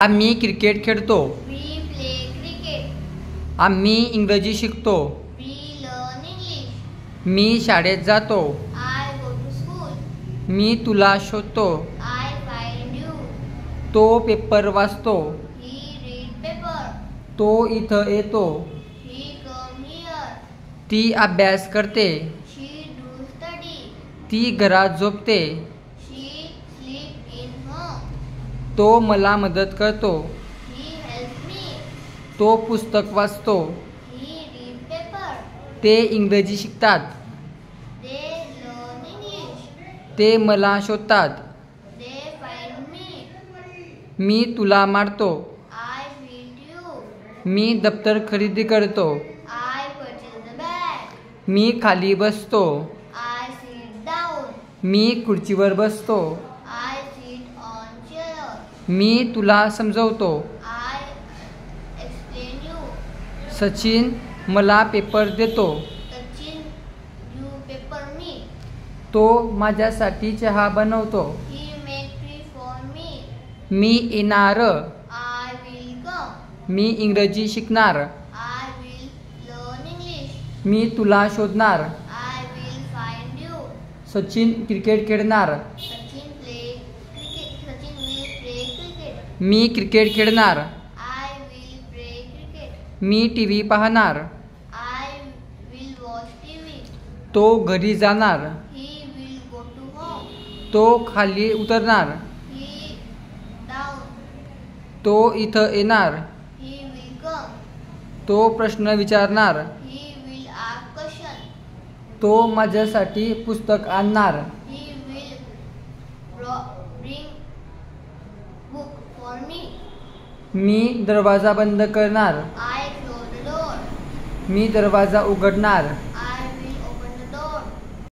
आम्ही क्रिकेट खेळतो. We play cricket. आम्ही इंग्रजी शिकतो. We learn English. मी शाळेत जातो. I go to school. मी तुला शोधतो. I find you. तो पेपर वाचतो. He read paper. तो इथं येतो. He come here. ती अभ्यास करते. She do study. ती घरात झोपते. She sleep in home. तो मला मदत करतो. He help me. तो पुस्तक वाचतो. He read paper. ते इंग्रजी शिकतात. They learn English. ते मला शोधतात. They find me. मी तुला मारतो. I beat you. मी दप्तर खरेदी करतो. I purchase the bag. मी खाली बसतो. I sit down. मी खुर्चीवर बसतो. I sit on chair. मी तुला समजवतो. I explain you. सचिन मला पेपर देतो. Sachin, you pepper me. तो माझ्यासाठी चहा बनवतो. He make tea for me. मी येणार. I will come. मी इंग्रजी शिकणार. I will learn English. मी तुला शोधणार. I will find you. Sachin cricket खेळणार. Sachin play cricket. Sachin will play cricket. Me cricket खेळणार. I will play cricket. Me TV पाहणार. I will watch TV. तो घरी जाणार. He will go to home. तो खाली उतरणार. He down. तो इथं येणार. He will come. तो प्रश्न विचारणार. He will ask question. तो माझ्यासाठी पुस्तक आणणार. He will bring book for me. मी दरवाजा बंद करणार. I close the door. मी दरवाजा उघडणार.